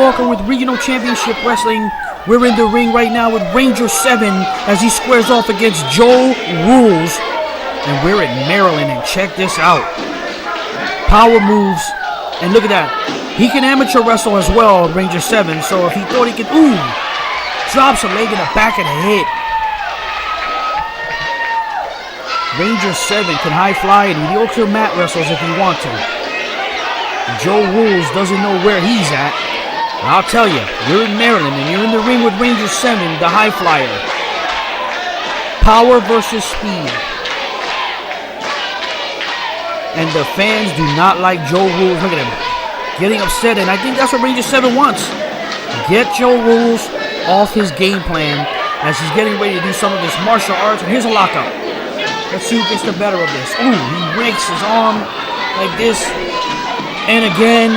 Walker with Regional Championship Wrestling. We're in the ring right now with Ranger 7 as he squares off against Joe Rules. And we're in Maryland, and check this out. Power moves, and look at that. He can amateur wrestle as well, Ranger 7, so if he thought he could, drops a leg in the back of the head. Ranger 7 can high fly and mediocre mat wrestles if he wants to. Joe Rules doesn't know where he's at. I'll tell you, you're in Maryland and you're in the ring with Ranger 7, the high flyer. Power versus speed. And the fans do not like Joe Rules. Look at him getting upset, and I think that's what Ranger 7 wants. Get Joe Rules off his game plan as he's getting ready to do some of this martial arts. And here's a lockup. Let's see who gets the better of this. Ooh, he breaks his arm like this. And again,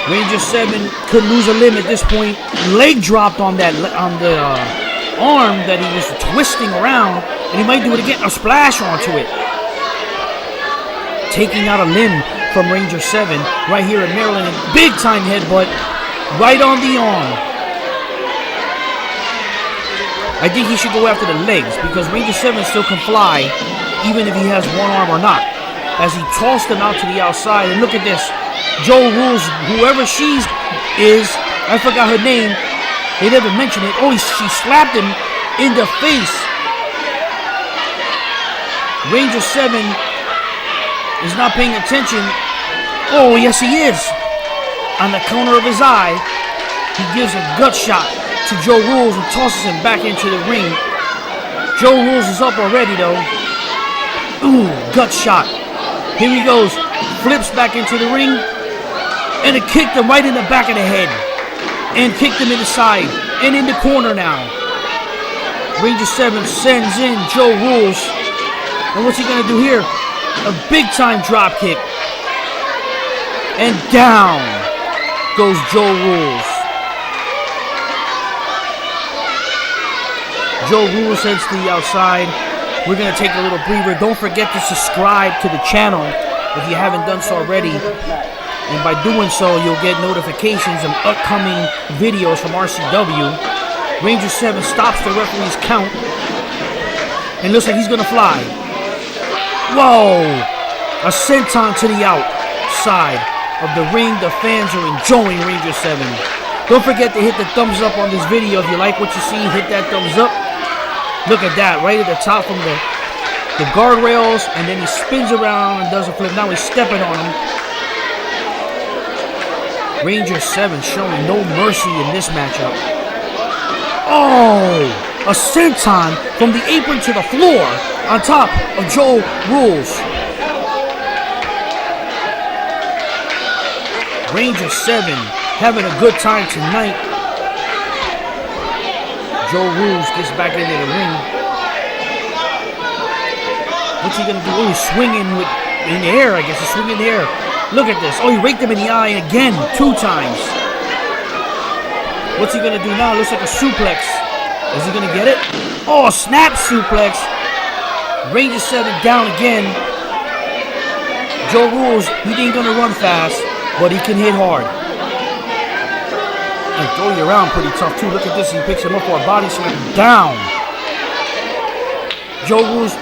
Ranger 7 could lose a limb at this point. Leg dropped on that the arm that he was twisting around, and he might do it again. A splash onto it. Taking out a limb from Ranger 7 right here in Maryland. Big time headbutt right on the arm. I think he should go after the legs because Ranger 7 still can fly even if he has one arm or not. As he tossed him out to the outside, and look at this. Joe Rules, whoever she is, I forgot her name. They never mentioned it. Oh, she slapped him in the face. Ranger 7 is not paying attention. Oh, yes he is. On the corner of his eye, he gives a gut shot to Joe Rules and tosses him back into the ring. Joe Rules is up already though. Ooh, gut shot. Here he goes. Flips back into the ring. And it kicked him right in the back of the head. And kicked him in the side. And in the corner now. Ranger 7 sends in Joe Rules. And what's he gonna do here? A big time drop kick. And down goes Joe Rules. Joe Rules heads to the outside. We're going to take a little breather. Don't forget to subscribe to the channel if you haven't done so already. And by doing so, you'll get notifications of upcoming videos from RCW. Ranger 7 stops the referee's count. And looks like he's going to fly. Whoa! A senton to the outside of the ring. The fans are enjoying Ranger 7. Don't forget to hit the thumbs up on this video. If you like what you see, hit that thumbs up. Look at that, right at the top from the guardrails, and then he spins around and does a flip. Now he's stepping on him. Ranger 7 showing no mercy in this matchup. Oh, a senton from the apron to the floor on top of Joe Rules. Ranger 7 having a good time tonight. Joe Rules gets back into the ring. What's he gonna do? Oh, he's swinging in the air. I guess he's swinging in the air. Look at this. Oh, he raked him in the eye again, 2 times. What's he gonna do now? Looks like a suplex. Is he gonna get it? Oh, a snap suplex. Ranger 7 down again. Joe Rules, he ain't gonna run fast, but he can hit hard. And throw you around pretty tough too. Look at this. He picks him up for a body slam. Down. Joe Rules,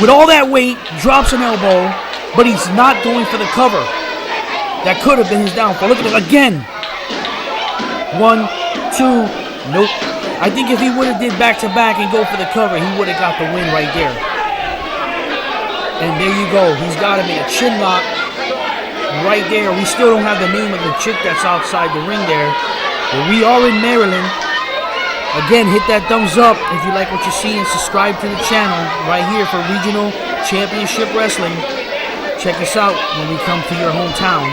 with all that weight, drops an elbow, but he's not going for the cover. That could have been his downfall. Look at it again. 1, 2. Nope. I think if he would have did back to back and go for the cover, he would have got the win right there. And there you go. He's got him in a chin lock right there. We still don't have the name of the chick that's outside the ring there. But we are in Maryland. Again, hit that thumbs up if you like what you see and subscribe to the channel right here for Regional Championship Wrestling. Check us out when we come to your hometown.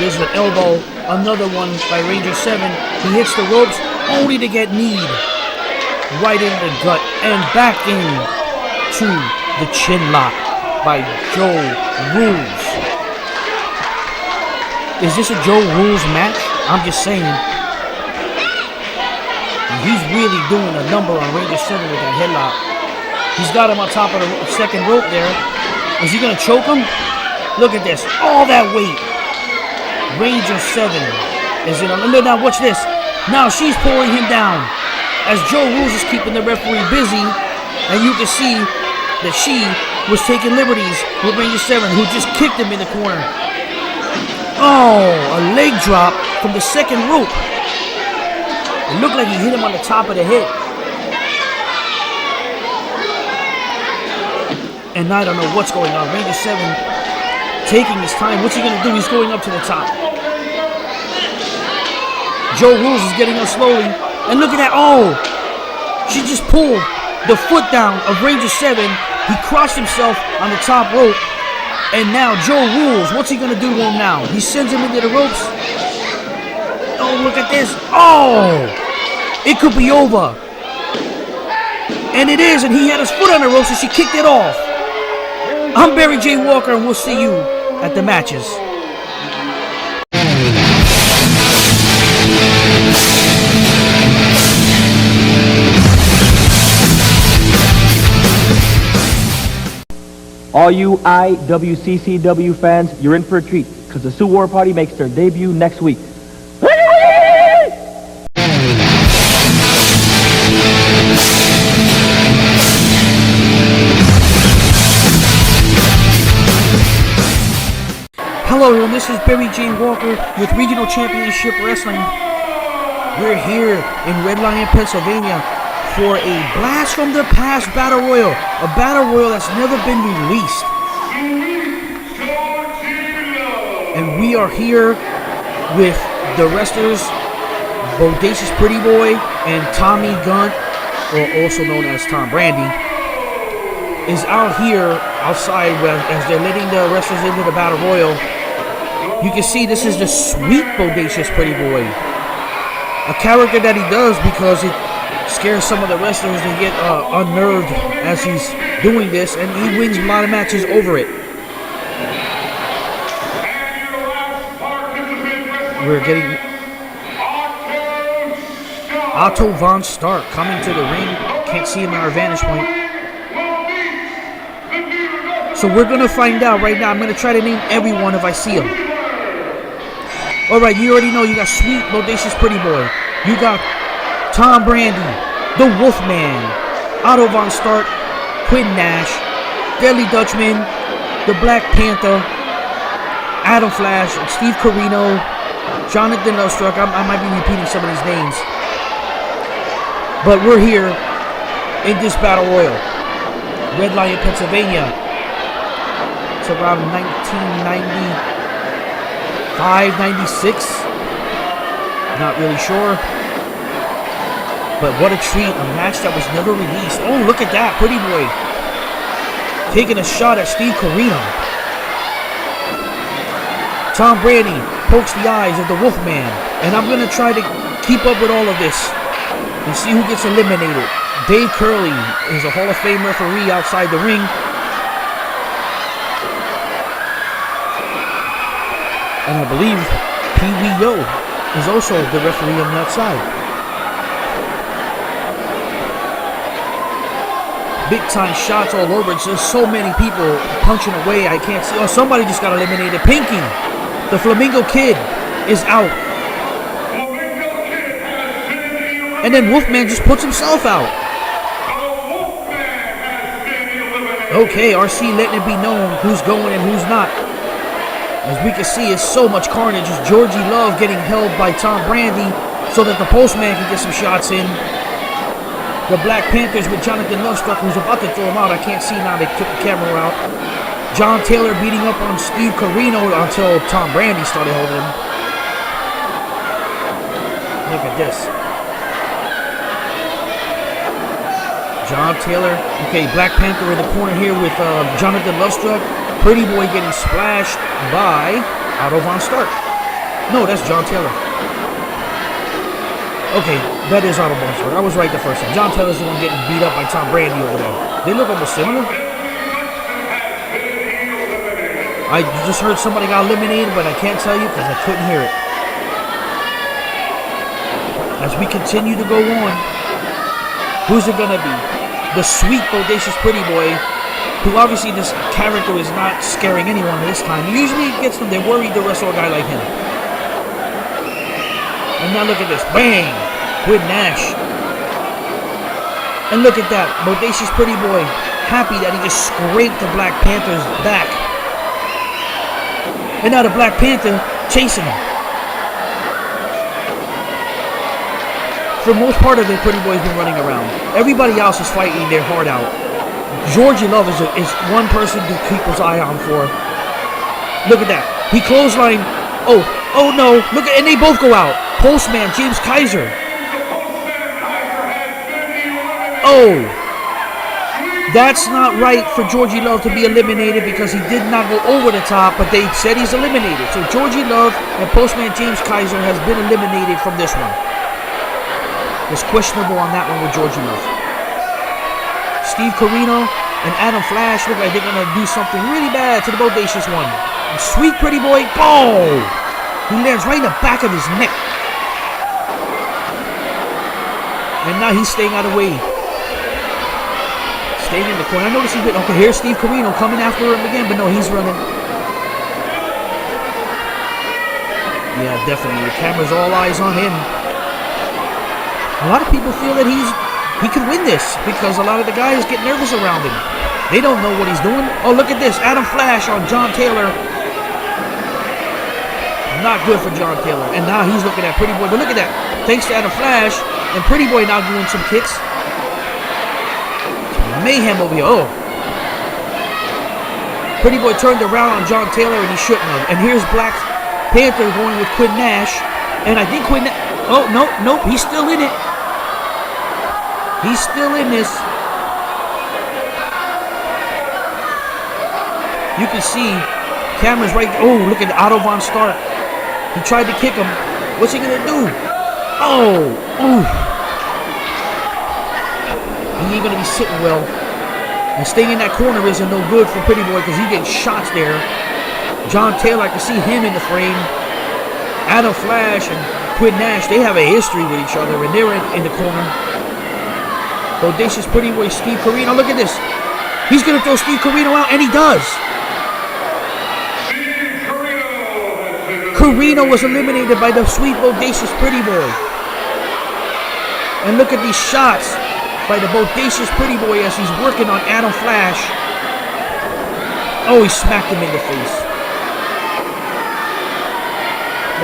There's an elbow, another one by Ranger 7. He hits the ropes only to get kneed right in the gut and back in to the chin lock by Joe Rules. Is this a Joe Rules match? I'm just saying. He's really doing a number on Ranger 7 with that headlock. He's got him on top of the second rope there. Is he going to choke him? Look at this. All that weight. Ranger 7 is in on. Now watch this. Now she's pulling him down as Joe Rules is keeping the referee busy, and you can see that she was taking liberties with Ranger 7, who just kicked him in the corner. Oh, a leg drop from the second rope. It looked like he hit him on the top of the head. And I don't know what's going on. Ranger 7 taking his time. What's he going to do? He's going up to the top. Joe Rules is getting up slowly. And look at that. Oh, she just pulled the foot down of Ranger 7. He crushed himself on the top rope. And now Joe Rules, what's he going to do to him now? He sends him into the ropes. Oh, look at this. Oh, it could be over. And it is, and he had his foot on the ropes, and she kicked it off. I'm Barry J. Walker, and we'll see you at the matches. All you IWCCW fans, you're in for a treat, because the Sioux War Party makes their debut next week. Hello everyone, this is Barry J. Walker with Regional Championship Wrestling. We're here in Red Lion, Pennsylvania for a Blast from the Past Battle Royal. A Battle Royal that's never been released. And we are here with the wrestlers Bodacious Pretty Boy and Tommy Gunn, or also known as Tom Brandy, is out here outside as they're letting the wrestlers into the Battle Royal. You can see this is the sweet Bodacious Pretty Boy. A character that he does because it scares some of the wrestlers to get unnerved as he's doing this, and he wins a lot of matches over it. We're getting Otto Von Stark coming to the ring. Can't see him in our vantage point. So we're going to find out right now. I'm going to try to name everyone if I see him. Alright, you already know you got Sweet Bodacious Pretty Boy. You got Tom Brandy, the Wolfman, Otto Von Stark, Quinn Nash, Deadly Dutchman, the Black Panther, Adam Flash, Steve Corino, Jonathan Lovestruck. I might be repeating some of these names. But we're here in this Battle Royal. Red Lion, Pennsylvania. It's around 1990. 596, not really sure, but what a treat, a match that was never released. Oh, look at that, Pretty Boy taking a shot at Steve Corino. Tom Brandy pokes the eyes of the Wolfman, and I'm going to try to keep up with all of this and see who gets eliminated. Dave Curley is a Hall of Fame referee outside the ring. And I believe Pee Wee Yo is also the referee on that side. Big time shots all over. It's just so many people punching away. I can't see. Oh, somebody just got eliminated. Pinky, the Flamingo Kid, is out. And then Wolfman just puts himself out. Okay, RC letting it be known who's going and who's not. As we can see, it's so much carnage. It's Georgie Love getting held by Tom Brandy so that the Postman can get some shots in. The Black Panthers with Jonathan Lovestruck, who's about to throw him out. I can't see now. They took the camera out. John Taylor beating up on Steve Corino until Tom Brandy started holding him. Look at this. John Taylor. Okay, Black Panther in the corner here with Jonathan Lovestruck. Pretty Boy getting splashed by Otto Von Stark. No, that's John Taylor. Okay, that is Otto Von Stark. I was right the first time. John Taylor's the one getting beat up by Tom Brandy over there. They look almost similar. I just heard somebody got eliminated, but I can't tell you because I couldn't hear it. As we continue to go on, who's it going to be? The sweet, Bodacious Pretty Boy, who obviously this character is not scaring anyone this time. Usually it gets them, they're worried to wrestle a guy like him. And now look at this. Bang! With Nash. And look at that. Bodacious Pretty Boy. Happy that he just scraped the Black Panther's back. And now the Black Panther chasing him. For the most part of the Pretty Boy's been running around. Everybody else is fighting their heart out. Georgie Love is one person to keep his eye on for. Look at that. He clotheslined. Oh no. Look at, and they both go out. Postman, James Kaiser. Oh. That's not right for Georgie Love to be eliminated because he did not go over the top, but they said he's eliminated. So Georgie Love and Postman James Kaiser has been eliminated from this one. It's questionable on that one with Georgie Love. Steve Corino and Adam Flash look like they're going to do something really bad to the Bodacious one. And Sweet Pretty Boy, boom! He lands right in the back of his neck. And now he's staying out of the way. Staying in the corner. I noticed he's been, okay, here's Steve Corino coming after him again, but no, he's running. Yeah, definitely. The camera's all eyes on him. A lot of people feel that he could win this because a lot of the guys get nervous around him. They don't know what he's doing. Oh, look at this. Adam Flash on John Taylor. Not good for John Taylor. And now he's looking at Pretty Boy. But look at that. Thanks to Adam Flash. And Pretty Boy now doing some kicks. Mayhem over here. Oh. Pretty Boy turned around on John Taylor and he shouldn't have. And here's Black Panther going with Quinn Nash. And I think Quinn Nash... Oh, nope. He's still in it. He's still in this. You can see camera's right. Oh, look at Otto Von Stark. He tried to kick him. What's he gonna do? Oh, ooh. He ain't gonna be sitting well. And staying in that corner isn't no good for Pretty Boy because he getting shots there. John Taylor, I can see him in the frame. Adam Flash and Quinn Nash, they have a history with each other, and they're in the corner. Bodacious Pretty Boy, Steve Corino. Look at this. He's going to throw Steve Corino out, and he does. Corino was eliminated by the sweet Bodacious Pretty Boy. And look at these shots by the Bodacious Pretty Boy as he's working on Adam Flash. Oh, he smacked him in the face.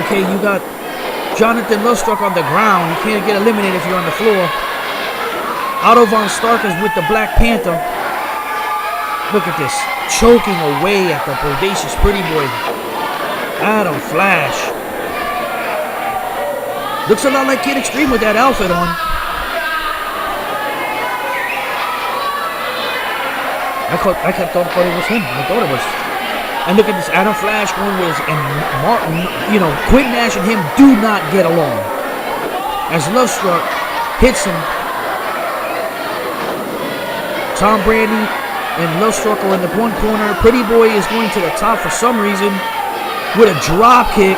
Okay, you got Jonathan Lovestruck on the ground. You can't get eliminated if you're on the floor. Otto Von Stark is with the Black Panther. Look at this. Choking away at the Bodacious Pretty Boy. Adam Flash. Looks a lot like Kid Extreme with that outfit on. I kept thought it was him. I thought it was. And look at this. Adam Flash going with, and Martin, Quinn Nash and him do not get along. As Lovestruck hits him. Tom Brady and Lovestruck are in the one corner. Pretty Boy is going to the top for some reason with a drop kick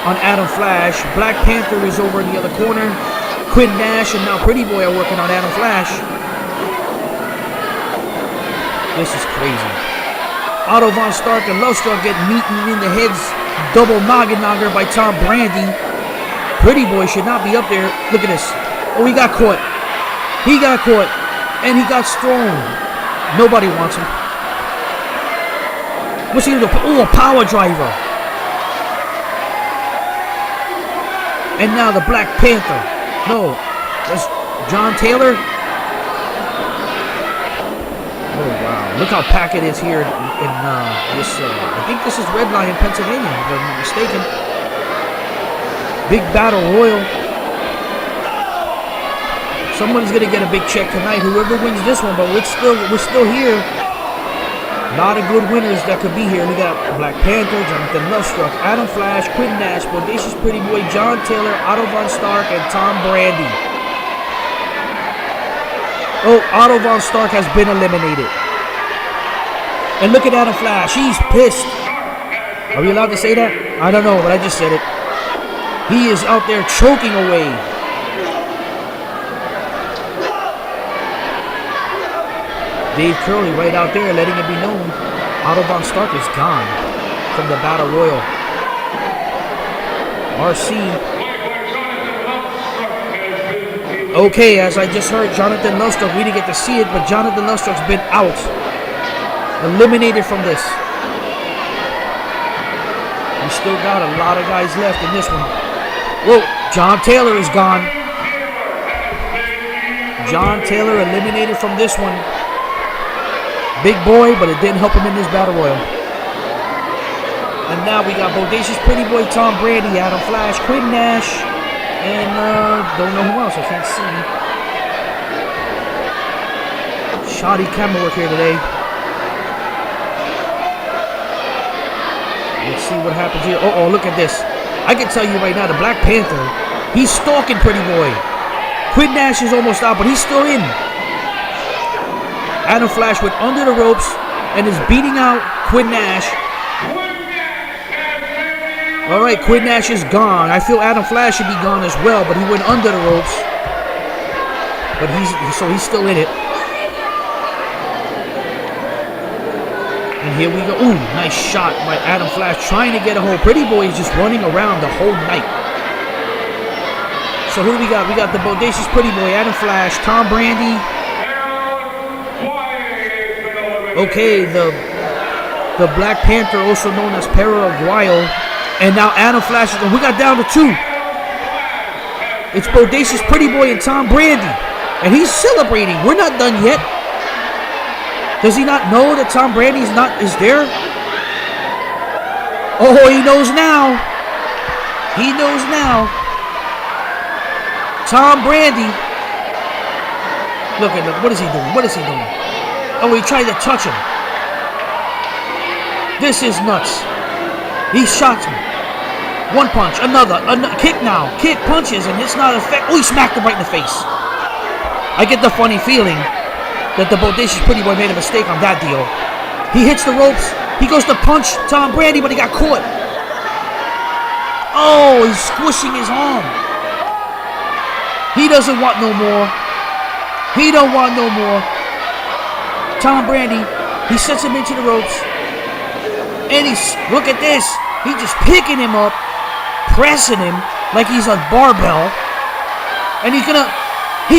on Adam Flash. Black Panther is over in the other corner. Quinn Nash and now Pretty Boy are working on Adam Flash. This is crazy. Otto Von Stark and Lovestruck get meeting in the heads. Double noggin knocker by Tom Brady. Pretty Boy should not be up there. Look at this. Oh, he got caught. He got caught. And he got thrown. Nobody wants him. What's he gonna do? Oh, a power driver. And now the Black Panther. No, that's John Taylor. Oh wow! Look how packed it is here in this. I think this is Red Lion, Pennsylvania, if I'm not mistaken. Big battle royal. Someone's gonna get a big check tonight. Whoever wins this one, but we're still here. A lot of good winners that could be here. We got Black Panther, Jonathan Lovestruck, Adam Flash, Quinn Nash, Bodacious Pretty Boy, John Taylor, Otto Von Stark, and Tom Brady. Oh, Otto Von Stark has been eliminated. And look at Adam Flash. He's pissed. Are we allowed to say that? I don't know, but I just said it. He is out there choking away. Dave Curley right out there letting it be known. Otto Von Stark is gone from the Battle Royal. RC Okay, as I just heard, Jonathan Lovestruck, we didn't get to see it, but Jonathan Lovestruck's been out. Eliminated from this. We still got a lot of guys left in this one. Whoa, John Taylor is gone. John Taylor eliminated from this one. Big boy, but it didn't help him in this battle royal. And now we got Bodacious, Pretty Boy, Tom Brady, Adam Flash, Quinn Nash, and don't know who else. I can't see. Shoddy camera work here today. Let's see what happens here. Uh-oh, look at this. I can tell you right now, the Black Panther, he's stalking Pretty Boy. Quinn Nash is almost out, but he's still in. Adam Flash went under the ropes and is beating out Quinn Nash. All right, Quinn Nash is gone. I feel Adam Flash should be gone as well, but he went under the ropes. But he's still in it. And here we go. Ooh, nice shot by Adam Flash trying to get a hold. Pretty Boy is just running around the whole night. So who do we got? We got the Bodacious Pretty Boy, Adam Flash, Tom Brady. Okay, the Black Panther, also known as Paraguayo. And now Adam Flash is, we got down to 2. It's Bodacious Pretty Boy and Tom Brady. And he's celebrating. We're not done yet. Does he not know that Tom Brady is there? Oh, he knows now. He knows now. Tom Brady. Look. What is he doing? What is he doing? Oh, he tried to touch him. This is nuts. He shots me. One punch, another kick now. Kick, punches, and it's not effective. Oh, he smacked him right in the face. I get the funny feeling that the Bodacious Pretty Boy made a mistake on that deal. He hits the ropes. He goes to punch Tom Brady, but he got caught. Oh, he's squishing his arm. He doesn't want no more. He don't want no more. Tom Brady, he sets him into the ropes. And look at this. He's just picking him up, pressing him like he's a barbell. And he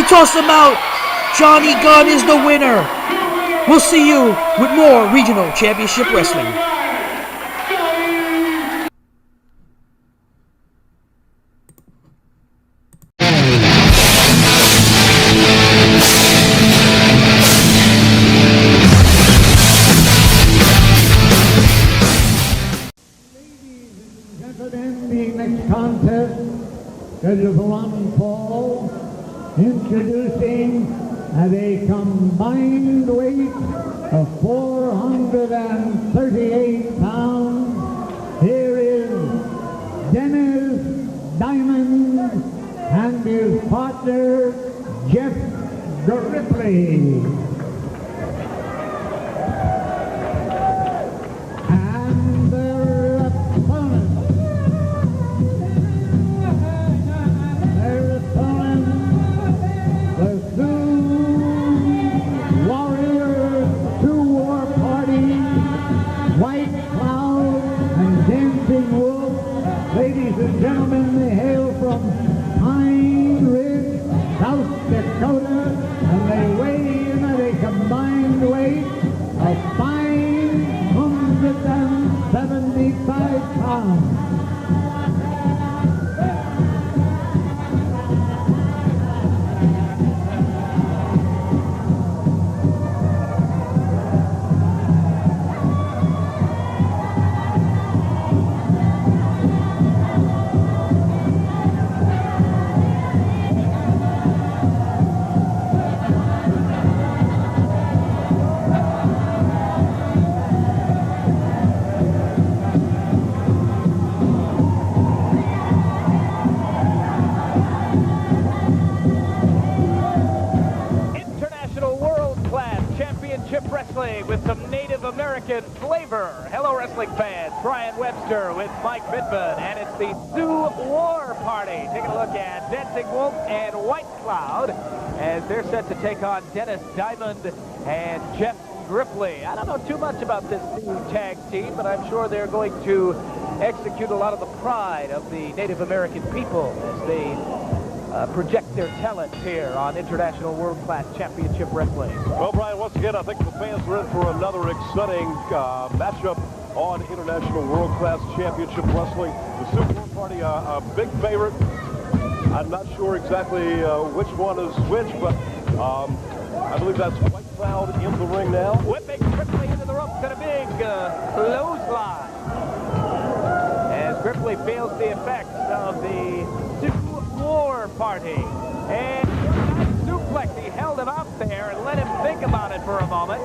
tossed him out. Johnny Gunn is the winner. We'll see you with more Regional Championship Wrestling. The next contest scheduled for one fall, introducing at a combined weight of 438 pounds, here is Dennis Diamond and his partner Jeff Grippley. And their opponent, the Sioux Warriors, Sioux War Party, White Cloud and Dancing Wolf. Ladies and gentlemen, they hail from Pine Ridge, South Dakota, and they weigh in at a combined weight of 575 pounds. With some Native American flavor. Hello, wrestling fans. Brian Webster with Mike Pittman, and it's the Sioux War Party. Taking a look at Dancing Wolf and White Cloud as they're set to take on Dennis Diamond and Jeff Grippley. I don't know too much about this new tag team, but I'm sure they're going to execute a lot of the pride of the Native American people as they project their talents here on International World Class Championship Wrestling. Well, Brian, once again, I think the fans are in for another exciting matchup on International World Class Championship Wrestling. The Sioux War Party, a big favorite. I'm not sure exactly which one is which, but I believe that's White Cloud in the ring now. Whipping Grippley into the ropes and a big clothesline. As Grippley feels the effects of the Sioux War Party. And suplex, he held him out there and let him think about it for a moment.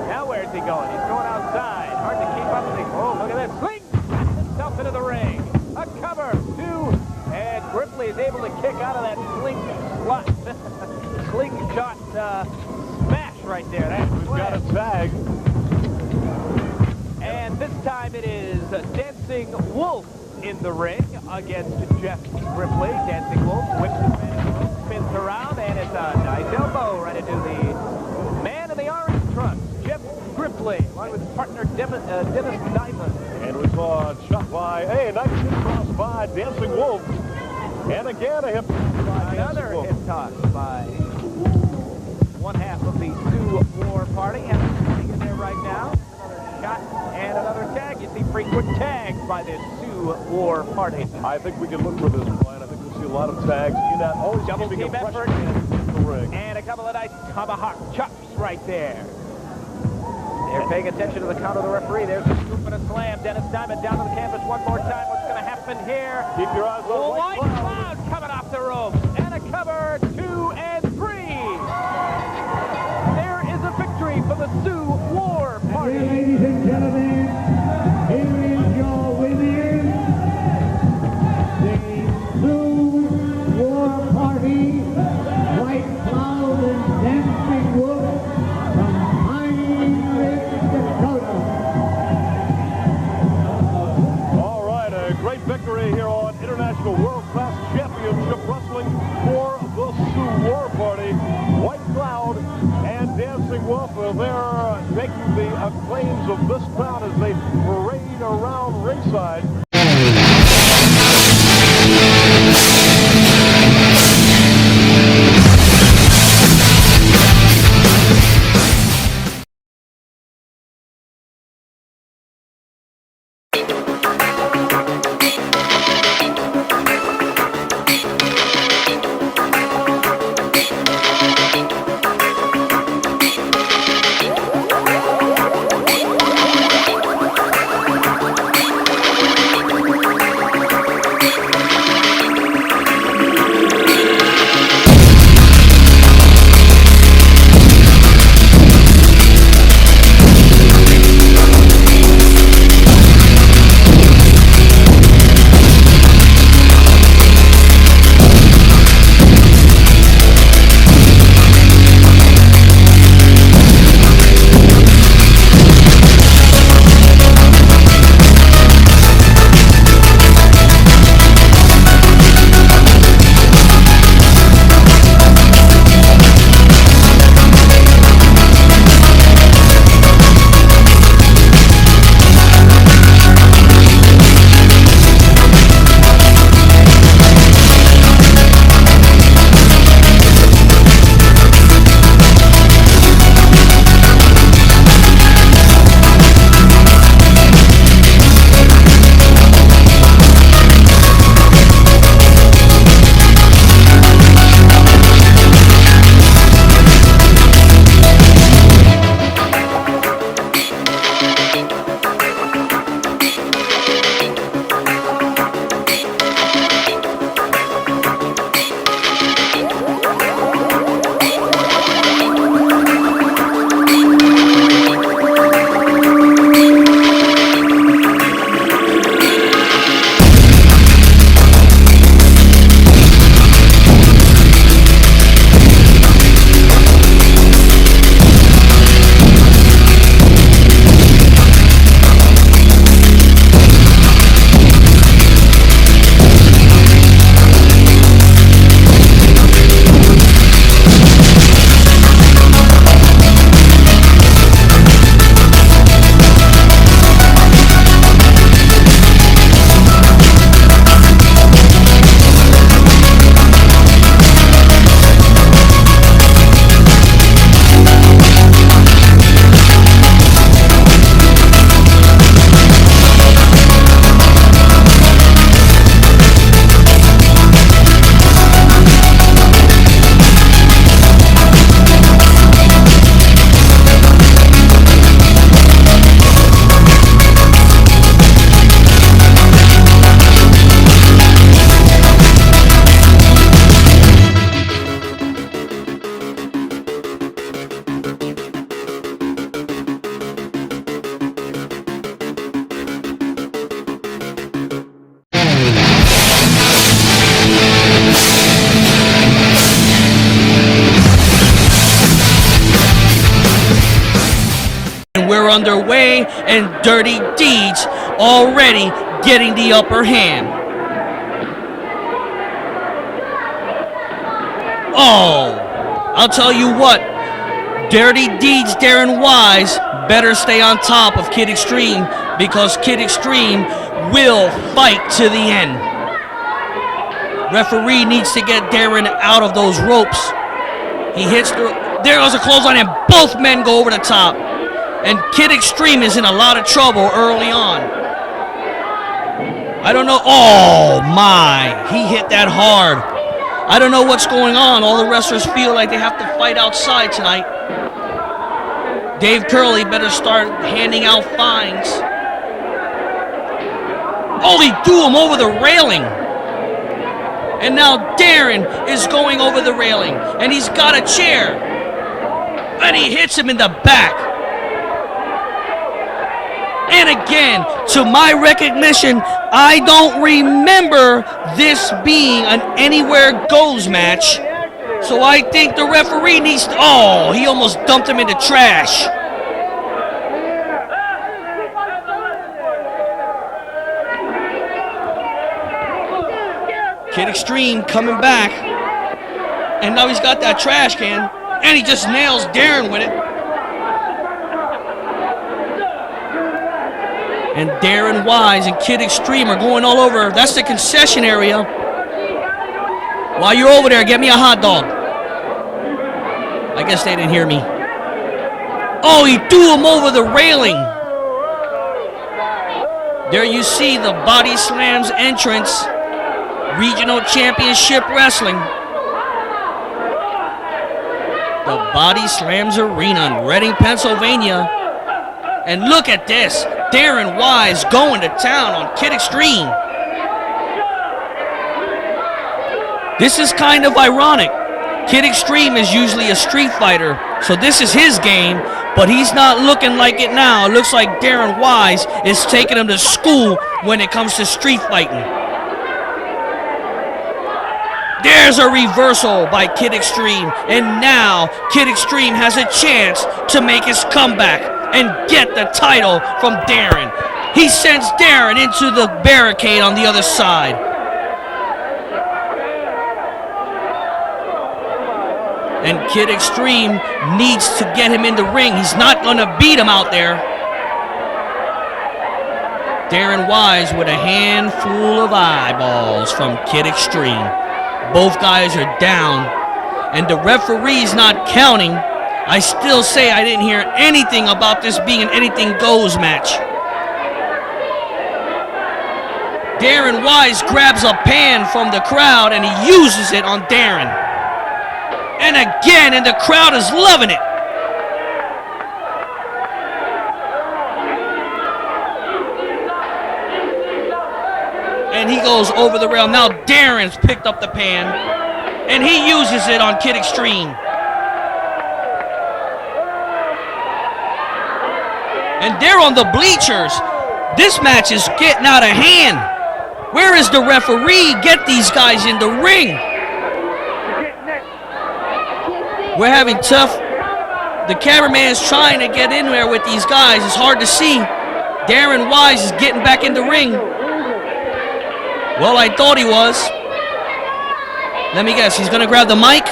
Now where's he going? He's going outside. Hard to keep up. Oh, look at this. Sling himself into the ring. A cover, 2. And Grippley is able to kick out of that slingshot smash right there. We've got a tag. And this time it is Dancing Wolf in the ring against Jeff Grippley. Dancing Wolf whips his man, spins around, and it's a nice elbow right into the man in the orange trunks, Jeff Grippley, along with his partner Dennis Diamond. And we saw a shot by, a nice hip toss by Dancing Wolf. And again, a hip toss by Another Dancing Wolf. hip toss by one half of the Sioux War Party. Having in there right now. Another shot and another tag. You see frequent tags by this Sioux War Party. I think we can look for this, Brian. I think we'll see a lot of tags. You know, always Double keeping team a fresh effort. man in the ring. And a couple of nice tomahawk chops right there. They're paying attention to the count of the referee. There's a scoop and a slam. Dennis Diamond down to the canvas one more time. What's going to happen here? Keep your eyes on White Cloud coming off the ropes. And a cover, 2 and 3. There is a victory for the Sioux War Party. Here, ladies and gentlemen, here is your winner, the Sioux War Party, White Cloud and Dancing Wolf from Pine Dakota. All right, a great victory here on International World Class Championship Wrestling for the Sioux War Party. White Cloud and Dancing Wolf, they're making the acclaims of this crowd as they parade around ringside. underway, and Dirty Deeds already getting the upper hand. Oh, I'll tell you what, Dirty Deeds Darren Wyse better stay on top of Kid Extreme, because Kid Extreme will fight to the end. Referee needs to get Darren out of those ropes. He hits there goes a clothesline, and both men go over the top. And Kid Extreme is in a lot of trouble early on. I don't know. Oh my, he hit that hard. I don't know what's going on. All the wrestlers feel like they have to fight outside tonight. Dave Curley better start handing out fines. Oh, he threw him over the railing. And now Darren is going over the railing. And he's got a chair. And he hits him in the back. And again, to my recognition, I don't remember this being an Anywhere Goes match. So I think the referee needs to... Oh, he almost dumped him in the trash. Kid Extreme coming back. And now he's got that trash can. And he just nails Darren with it. And Darren Wyse and Kid Extreme are going all over. That's the concession area. While you're over there, get me a hot dog. I guess they didn't hear me. Oh, he threw him over the railing. There you see the Body Slams entrance. Regional Championship Wrestling. The Body Slams Arena in Reading, Pennsylvania. And look at this. Darren Wyse going to town on Kid Extreme. This is kind of ironic. Kid Extreme is usually a street fighter, so this is his game, but he's not looking like it now. It looks like Darren Wyse is taking him to school when it comes to street fighting. There's a reversal by Kid Extreme, and now Kid Extreme has a chance to make his comeback and get the title from Darren. He sends Darren into the barricade on the other side. And Kid Extreme needs to get him in the ring. He's not going to beat him out there. Darren Wyse with a handful of eyeballs from Kid Extreme. Both guys are down, and the referee's not counting. I still say I didn't hear anything about this being an anything goes match. Darren Wyse grabs a pan from the crowd and he uses it on Darren. And again, and the crowd is loving it. And he goes over the rail. Now Darren's picked up the pan and he uses it on Kid Extreme. And they're on the bleachers. This match is getting out of hand. Where is the referee? Get these guys in the ring. We're having tough. The cameraman is trying to get in there with these guys. It's hard to see. Darren Wyse is getting back in the ring. Well, I thought he was. Let me guess, he's going to grab the mic.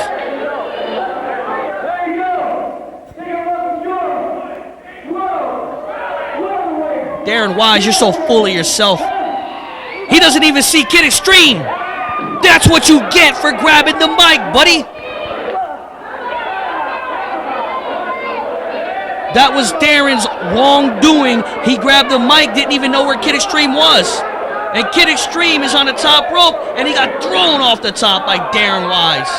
Darren Wyse, you're so full of yourself. He doesn't even see Kid Extreme. That's what you get for grabbing the mic, buddy. That was Darren's wrongdoing. He grabbed the mic, didn't even know where Kid Extreme was. And Kid Extreme is on the top rope, and he got thrown off the top by Darren Wyse.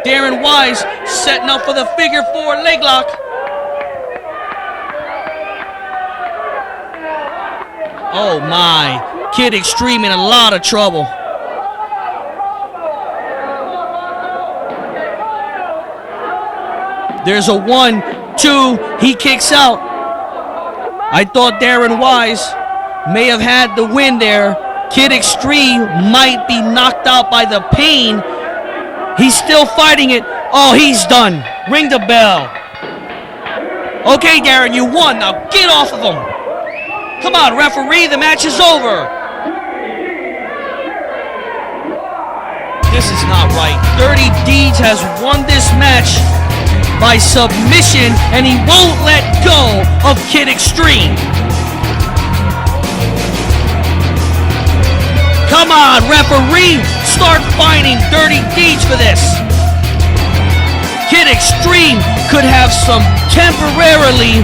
Darren Wyse setting up for the figure 4 leg lock. Oh my, Kid Extreme in a lot of trouble. There's a 1, 2, he kicks out. I thought Darren Wyse may have had the win there. Kid Extreme might be knocked out by the pain. He's still fighting it. Oh, he's done. Ring the bell. Okay, Darren, you won. Now get off of him. Come on, referee, the match is over. This is not right. Dirty Deeds has won this match by submission, and he won't let go of Kid Extreme. Come on, referee, start fining Dirty Deeds for this. Kid Extreme could have some temporarily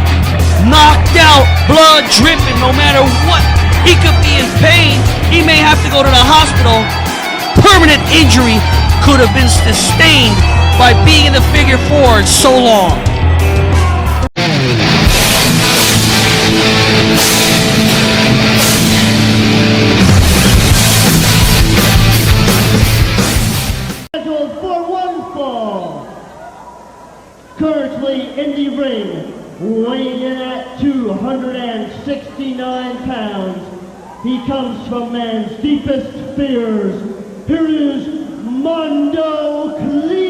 knocked out, blood dripping, no matter what. He could be in pain. He may have to go to the hospital. Permanent injury could have been sustained by being in the figure four so long. Scheduled for one fall. Currently in the ring, weighing in at 269 pounds, he comes from man's deepest fears. Here is Mondo Clean.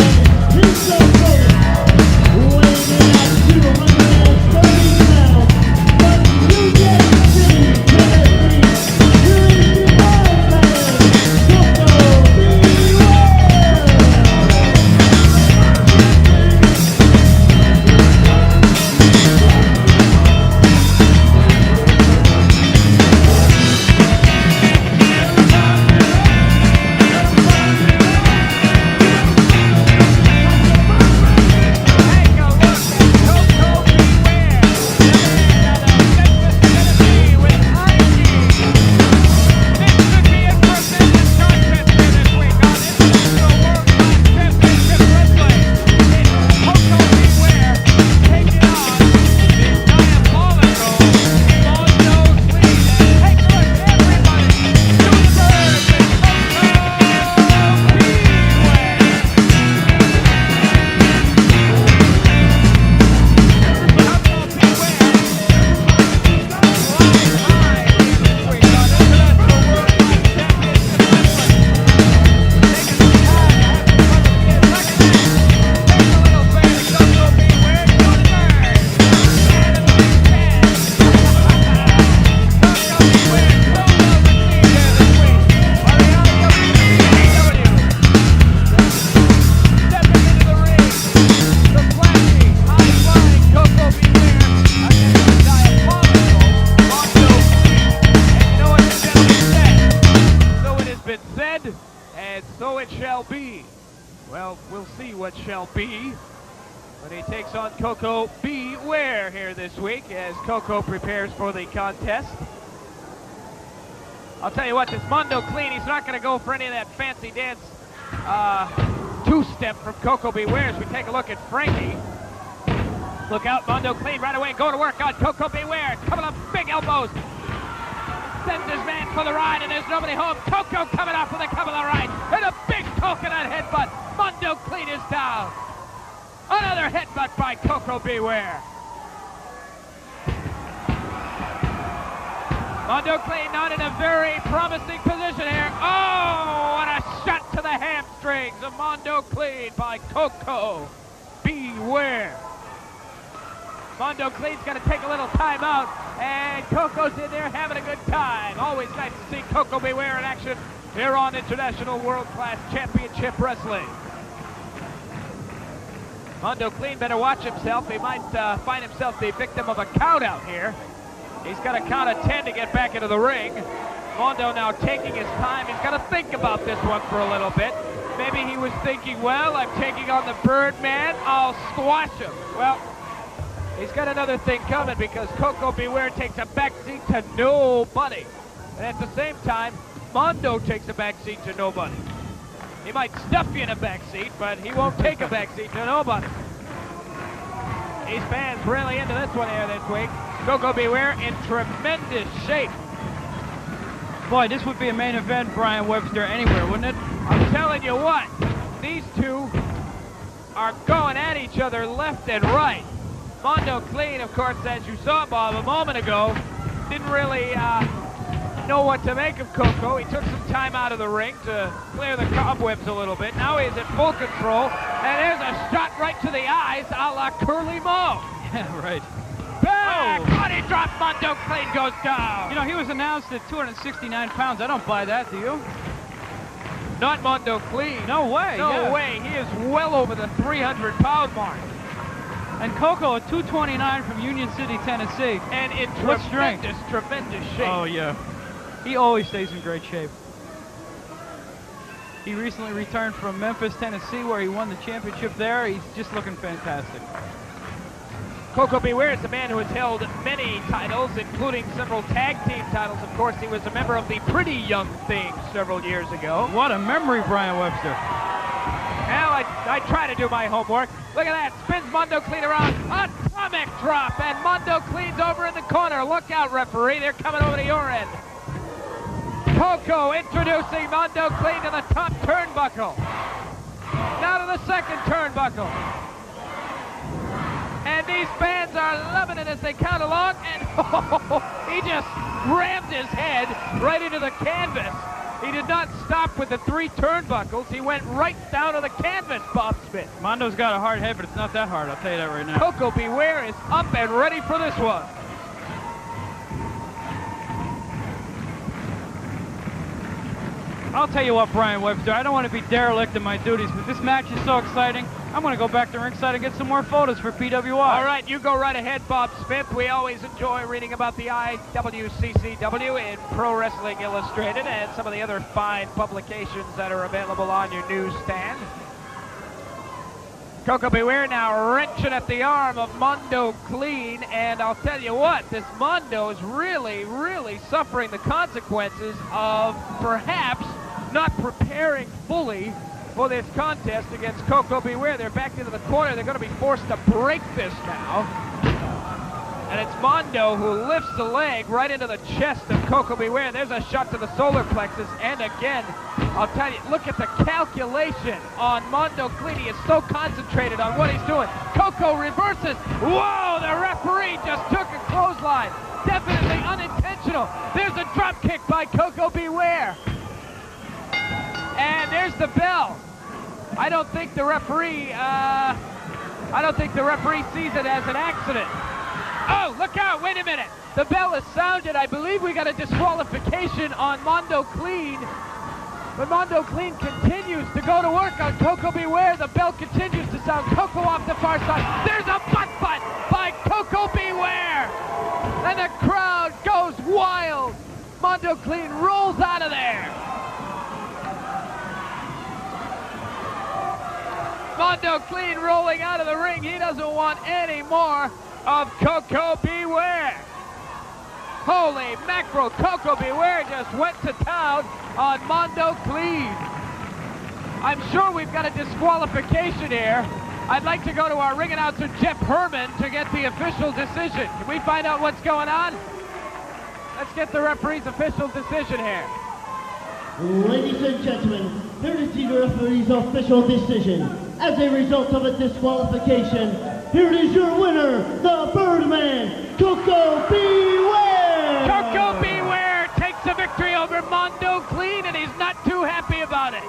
And his opponent, weighing in at 230 pounds, but you get City, Tennessee. Here is the Wild Man, Koko, Koko Ware here this week as Koko prepares for the contest. I'll tell you what, this Mondo Clean, he's not going to go for any of that fancy dance two-step from Koko Ware as we take a look at Frankie. Look out, Mondo Clean right away, go to work on Koko Ware. A couple of big elbows. Sends his man for the ride and there's nobody home. Koko coming off with a couple of rights and a big coconut headbutt. Mondo Clean is down. Another headbutt by Koko Ware. Mondo Clean not in a very promising position here. Oh, and a shot to the hamstrings of Mondo Clean by Koko Ware. Mondo Clean's going to take a little time out, and Koko's in there having a good time. Always nice to see Koko Ware in action here on International World Class Championship Wrestling. Mondo Clean better watch himself. He might find himself the victim of a count out here. He's got a count of 10 to get back into the ring. Mondo now taking his time. He's got to think about this one for a little bit. Maybe he was thinking, well, I'm taking on the Birdman. I'll squash him. Well, he's got another thing coming because Koko Ware takes a backseat to nobody. And at the same time, Mondo takes a backseat to nobody. He might stuff you in a backseat, but he won't take a backseat to nobody. These fans really into this one here this week. Koko Ware in tremendous shape. Boy, this would be a main event, Brian Webster, anywhere, wouldn't it? I'm telling you what, these two are going at each other left and right. Mondo Clean, of course, as you saw, Bob, a moment ago, didn't really didn't know what to make of Koko. He took some time out of the ring to clear the cobwebs a little bit. Now he's at full control, and there's a shot right to the eyes a la Curly Moe. Yeah, right. Back, body drop, Mondo Clean goes down. You know, he was announced at 269 pounds. I don't buy that, do you? Not Mondo Clean. No way. No way. He is well over the 300-pound mark. And Koko at 229 from Union City, Tennessee. And in What strength? tremendous shape. Oh, yeah. He always stays in great shape. He recently returned from Memphis, Tennessee, where he won the championship there. He's just looking fantastic. Koko B. Ware is a man who has held many titles, including several tag team titles. Of course, he was a member of the Pretty Young Things several years ago. What a memory, Brian Webster. Well, I try to do my homework. Look at that. Spins Mondo Clean around. Atomic drop. And Mondo Clean's over in the corner. Look out, referee. They're coming over to your end. Koko introducing Mondo Clean to the top turnbuckle. Now to the second turnbuckle. And these fans are loving it as they count along. And he just rammed his head right into the canvas. He did not stop with the 3 turnbuckles. He went right down to the canvas, Bob Smith. Mondo's got a hard head, but it's not that hard. I'll tell you that right now. Koko B. Ware is up and ready for this one. I'll tell you what, Brian Webster, I don't want to be derelict in my duties, but this match is so exciting, I'm going to go back to ringside and get some more photos for PWI. All right, you go right ahead, Bob Smith. We always enjoy reading about the IWCCW in Pro Wrestling Illustrated and some of the other fine publications that are available on your newsstand. Koko B. Ware now wrenching at the arm of Mondo Clean, and I'll tell you what, this Mondo is really, really suffering the consequences of perhaps not preparing fully for this contest against Koko B. Ware. They're back into the corner. They're going to be forced to break this now. And it's Mondo who lifts the leg right into the chest of Koko B. Ware. There's a shot to the solar plexus. And again, I'll tell you, look at the calculation on Mondo Clean. He is so concentrated on what he's doing. Koko reverses. Whoa, the referee just took a clothesline. Definitely unintentional. There's a drop kick by Koko B. Ware. And there's the bell. I don't think the referee sees it as an accident. Oh, look out, wait a minute. The bell is sounded. I believe we got a disqualification on Mondo Clean. But Mondo Clean continues to go to work on Koko B. Ware. The bell continues to sound. Koko off the far side. There's a butt by Koko B. Ware. And the crowd goes wild. Mondo Clean rolls out of there. Mondo Clean rolling out of the ring. He doesn't want any more of Koko B. Ware. Holy mackerel, Koko B. Ware just went to town on Mondo Clean. I'm sure we've got a disqualification here. I'd like to go to our ring announcer, Jeff Herman, to get the official decision. Can we find out what's going on? Let's get the referee's official decision here. Ladies and gentlemen, here is the referee's official decision. As a result of a disqualification, here is your winner, the Birdman, Koko B. Ware! Koko B. Ware takes the victory over Mondo Clean, and he's not too happy about it.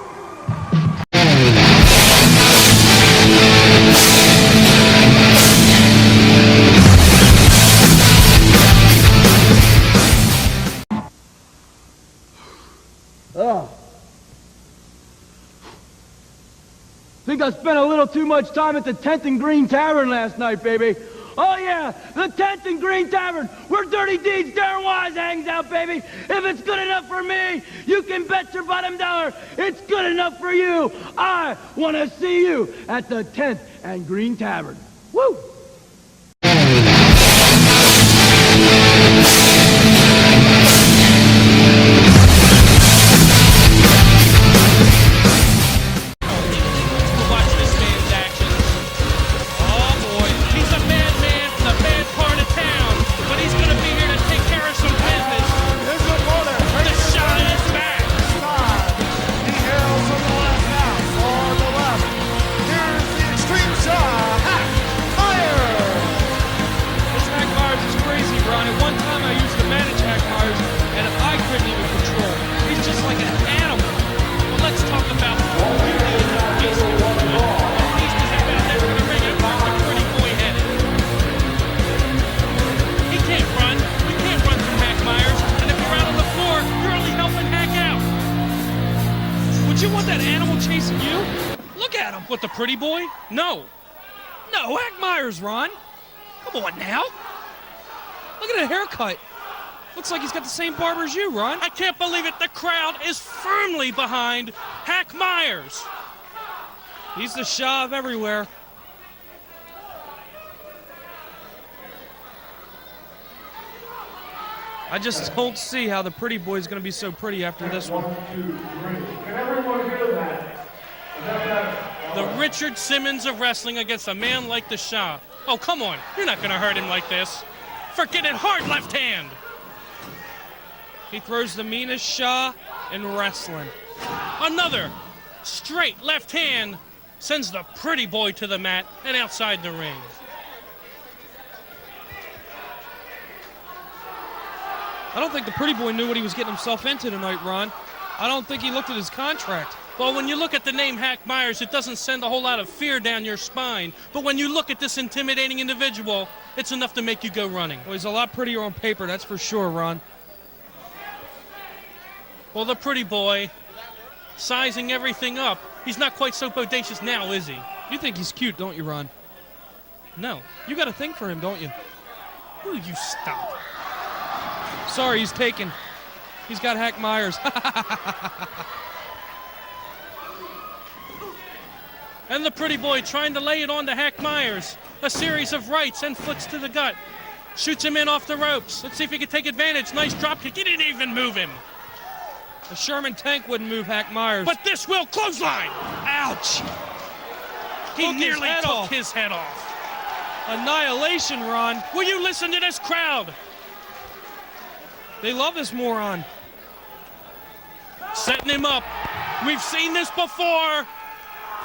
Oh. Think I spent a little too much time at the 10th and Green Tavern last night, baby. Oh yeah, the 10th and Green Tavern, where Dirty Deeds Darren Wyse hangs out, baby. If it's good enough for me, you can bet your bottom dollar it's good enough for you. I want to see you at the 10th and Green Tavern. Woo! Extreme Shaw, ha! Don't you want that animal chasing you? Look at him. What, the pretty boy? No. No, Hack Myers, Ron. Come on now. Look at the haircut. Looks like he's got the same barber as you, Ron. I can't believe it. The crowd is firmly behind Hack Myers. He's the Shah of everywhere. I just don't see how the pretty boy is going to be so pretty after this one. Can everyone hear that? Is that better? The Richard Simmons of wrestling against a man like the Shah. Oh, come on. You're not going to hurt him like this. Forget it. Hard left hand. He throws the meanest Shah in wrestling. Another straight left hand sends the pretty boy to the mat and outside the ring. I don't think the pretty boy knew what he was getting himself into tonight, Ron. I don't think he looked at his contract. Well, when you look at the name Hack Myers, it doesn't send a whole lot of fear down your spine. But when you look at this intimidating individual, it's enough to make you go running. Well, he's a lot prettier on paper, that's for sure, Ron. Well, the pretty boy, sizing everything up. He's not quite so bodacious now, is he? You think he's cute, don't you, Ron? No. You got a thing for him, don't you? Will you stop? Sorry, he's taken. He's got Hack Myers. And the pretty boy trying to lay it on to Hack Myers. A series of rights and foots to the gut. Shoots him in off the ropes. Let's see if he can take advantage. Nice drop kick. He didn't even move him. A Sherman tank wouldn't move Hack Myers. But this will clothesline. Ouch. He nearly took his head off. Annihilation, Ron. Will you listen to this crowd? They love this moron. Setting him up. We've seen this before.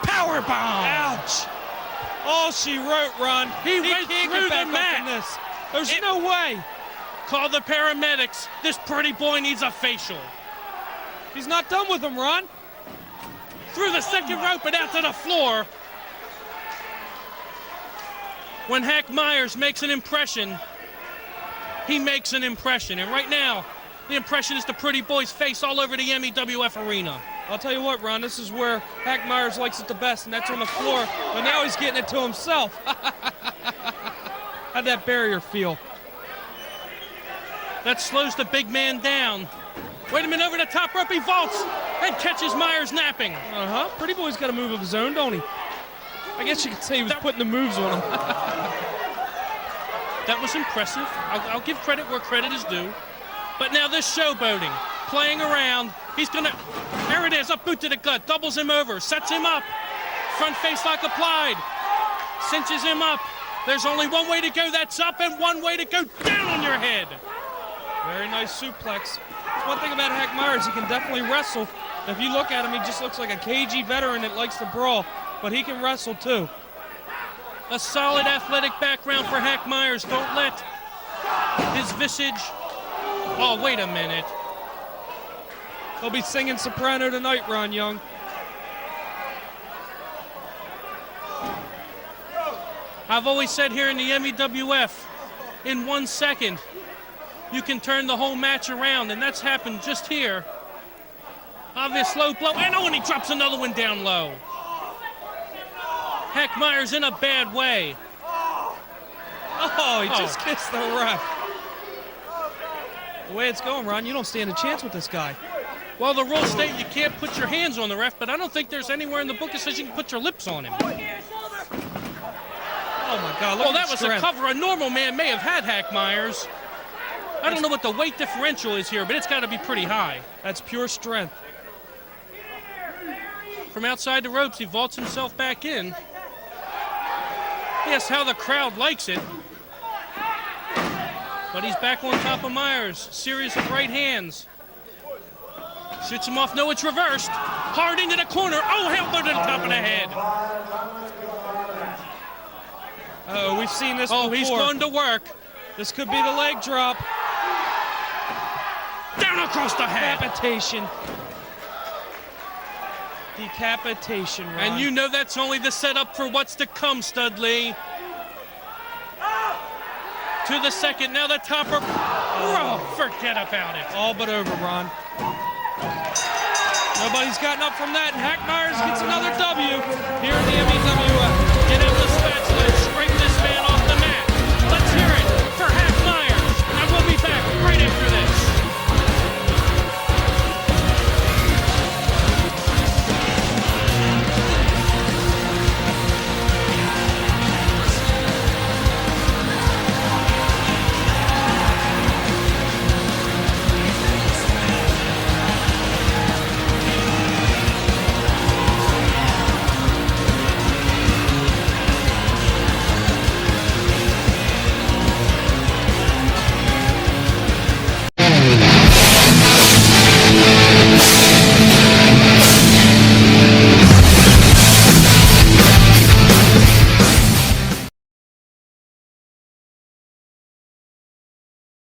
Powerbomb. Ouch. All she wrote, Ron. He went can't through get back the mat. Up from this. There's no way. Call the paramedics. This pretty boy needs a facial. He's not done with him, Ron. Through the second rope and out to the floor. When Hack Myers makes an impression, he makes an impression. And right now, the impression is the pretty boy's face all over the MEWF arena. I'll tell you what, Ron, this is where Hack Myers likes it the best, and that's on the floor. But now he's getting it to himself. How'd that barrier feel? That slows the big man down. Wait a minute, over the top rope, he vaults and catches Myers napping. Uh-huh, pretty boy's got a move of his own, don't he? I guess you could say he was putting the moves on him. That was impressive. I'll give credit where credit is due. But now this showboating, playing around. He's gonna, there it is, up boot to the gut, doubles him over, sets him up. Front face lock applied, cinches him up. There's only one way to go, that's up, and one way to go down on your head. Very nice suplex. That's one thing about Hack Myers, he can definitely wrestle. If you look at him, he just looks like a cagey veteran that likes to brawl, but he can wrestle too. A solid athletic background for Hack Myers. Don't let his visage... Oh, wait a minute. They'll be singing soprano tonight, Ron Young. I've always said here in the MEWF, in 1 second, you can turn the whole match around, and that's happened just here. Obvious low blow, and oh, and he drops another one down low. Hack Myers in a bad way. Oh, he just kissed the ref. The way it's going, Ron, you don't stand a chance with this guy. Well, the rules state you can't put your hands on the ref, but I don't think there's anywhere in the book that says you can put your lips on him. Oh, my God, look at that was a cover a normal man may have had, Hack Myers. I don't know what the weight differential is here, but it's got to be pretty high. That's pure strength. From outside the ropes, he vaults himself back in. Yes, how the crowd likes it. But he's back on top of Myers. Series of right hands. Shoots him off. No, it's reversed. Hard into the corner. Oh, elbow to the top of the head. Oh, we've seen this before. Oh, he's going to work. This could be the leg drop. Down across the head. Decapitation. Decapitation, Ron. And you know that's only the setup for what's to come, Studley. To the second, now the topper. Oh, forget about it. All but over, Ron. Nobody's gotten up from that, and Hackmeyers gets another W here in the MEWF. Get out the spatula and scrape this man off the mat. Let's hear it for Hackmeyers, and we'll be back right after this.